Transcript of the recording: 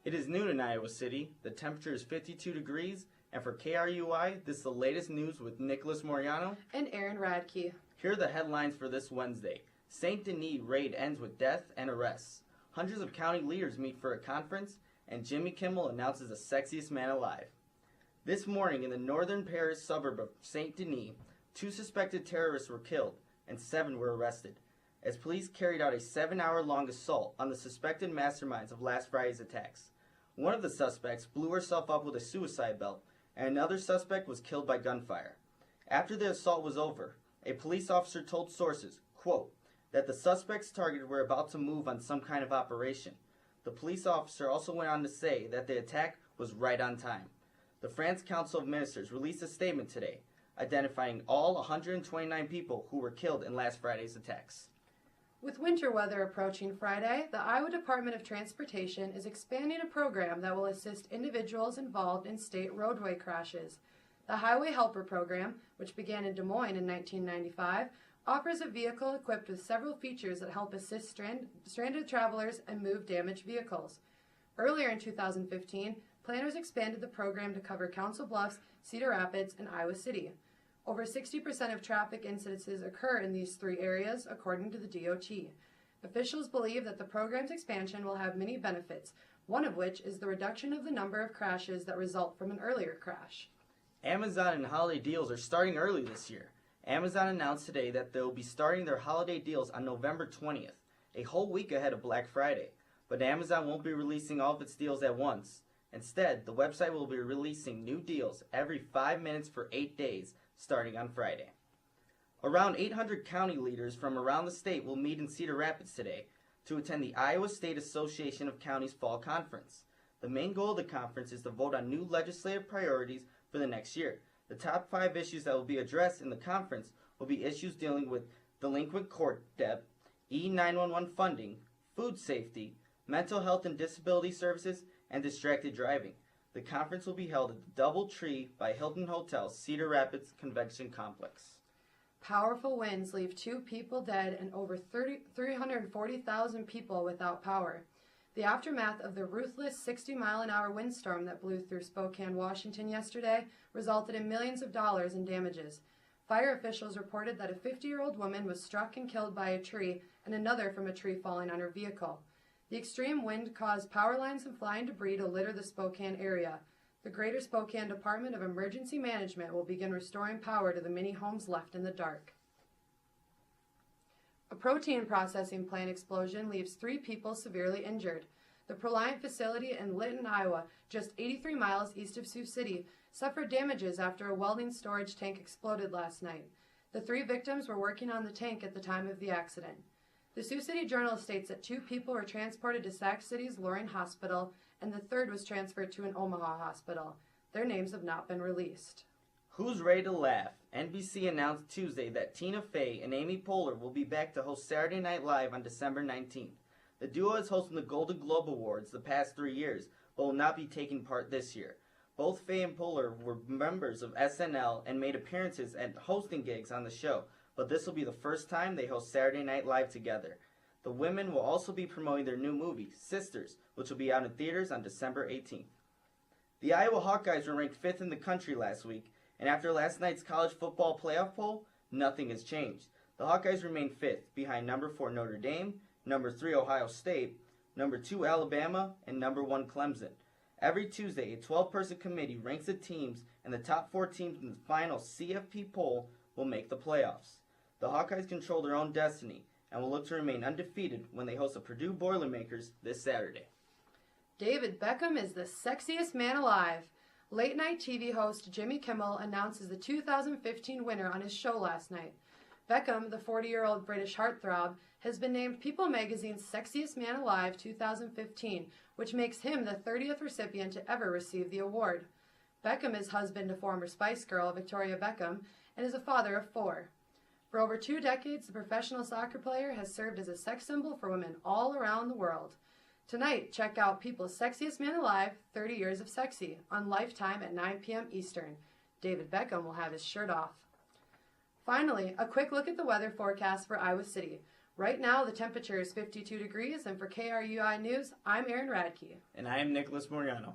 It is noon in Iowa City, the temperature is 52 degrees, and for KRUI, this is the latest news with Nicholas Moreano and Erin Radke. Here are the headlines for this Wednesday. St. Denis raid ends with death and arrests. Hundreds of county leaders meet for a conference, and Jimmy Kimmel announces the sexiest man alive. This morning in the northern Paris suburb of St. Denis, 2 suspected terrorists were killed, and 7 were arrested, as police carried out a 7-hour-long assault on the suspected masterminds of last Friday's attacks. One of the suspects blew herself up with a suicide belt, and another suspect was killed by gunfire. After the assault was over, a police officer told sources, quote, that the suspects targeted were about to move on some kind of operation. The police officer also went on to say that the attack was right on time. The France Council of Ministers released a statement today, identifying all 129 people who were killed in last Friday's attacks. With winter weather approaching Friday, the Iowa Department of Transportation is expanding a program that will assist individuals involved in state roadway crashes. The Highway Helper Program, which began in Des Moines in 1995, offers a vehicle equipped with several features that help assist stranded travelers and move damaged vehicles. Earlier in 2015, planners expanded the program to cover Council Bluffs, Cedar Rapids, and Iowa City. Over 60% of traffic incidences occur in these 3 areas, according to the DOT. Officials believe that the program's expansion will have many benefits, one of which is the reduction of the number of crashes that result from an earlier crash. Amazon and holiday deals are starting early this year. Amazon announced today that they will be starting their holiday deals on November 20th, a whole week ahead of Black Friday. But Amazon won't be releasing all of its deals at once. Instead, the website will be releasing new deals every 5 minutes for 8 days, starting on Friday. Around 800 county leaders from around the state will meet in Cedar Rapids today to attend the Iowa State Association of Counties Fall Conference. The main goal of the conference is to vote on new legislative priorities for the next year. The top 5 issues that will be addressed in the conference will be issues dealing with delinquent court debt, E911 funding, food safety, mental health and disability services, and distracted driving. The conference will be held at the DoubleTree by Hilton Hotel, Cedar Rapids Convention Complex. Powerful winds leave 2 people dead and over 340,000 people without power. The aftermath of the ruthless 60-mile-an-hour windstorm that blew through Spokane, Washington yesterday resulted in millions of dollars in damages. Fire officials reported that a 50-year-old woman was struck and killed by a tree and another from a tree falling on her vehicle. The extreme wind caused power lines and flying debris to litter the Spokane area. The Greater Spokane Department of Emergency Management will begin restoring power to the many homes left in the dark. A protein processing plant explosion leaves 3 people severely injured. The Proliant facility in Lytton, Iowa, just 83 miles east of Sioux City, suffered damages after a welding storage tank exploded last night. The 3 victims were working on the tank at the time of the accident. The Sioux City Journal states that 2 people were transported to Sac City's Loring Hospital, and the 3rd was transferred to an Omaha hospital. Their names have not been released. Who's ready to laugh? NBC announced Tuesday that Tina Fey and Amy Poehler will be back to host Saturday Night Live on December 19th. The duo has hosted the Golden Globe Awards the past 3 years, but will not be taking part this year. Both Fey and Poehler were members of SNL and made appearances at hosting gigs on the show, but this will be the first time they host Saturday Night Live together. The women will also be promoting their new movie, Sisters, which will be out in theaters on December 18th. The Iowa Hawkeyes were ranked 5th in the country last week, and after last night's college football playoff poll, nothing has changed. The Hawkeyes remain 5th, behind number 4 Notre Dame, number 3 Ohio State, number 2 Alabama, and number 1 Clemson. Every Tuesday, a 12-person committee ranks the teams, and the top 4 teams in the final CFP poll will make the playoffs. The Hawkeyes control their own destiny and will look to remain undefeated when they host the Purdue Boilermakers this Saturday. David Beckham is the sexiest man alive. Late-night TV host Jimmy Kimmel announces the 2015 winner on his show last night. Beckham, the 40-year-old British heartthrob, has been named People magazine's Sexiest Man Alive 2015, which makes him the 30th recipient to ever receive the award. Beckham is husband to former Spice Girl Victoria Beckham and is a father of 4. For over 2 decades, the professional soccer player has served as a sex symbol for women all around the world. Tonight, check out People's Sexiest Man Alive, 30 Years of Sexy, on Lifetime at 9 p.m. Eastern. David Beckham will have his shirt off. Finally, a quick look at the weather forecast for Iowa City. Right now, the temperature is 52 degrees, and for KRUI News, I'm Erin Radke. And I am Nicholas Moreano.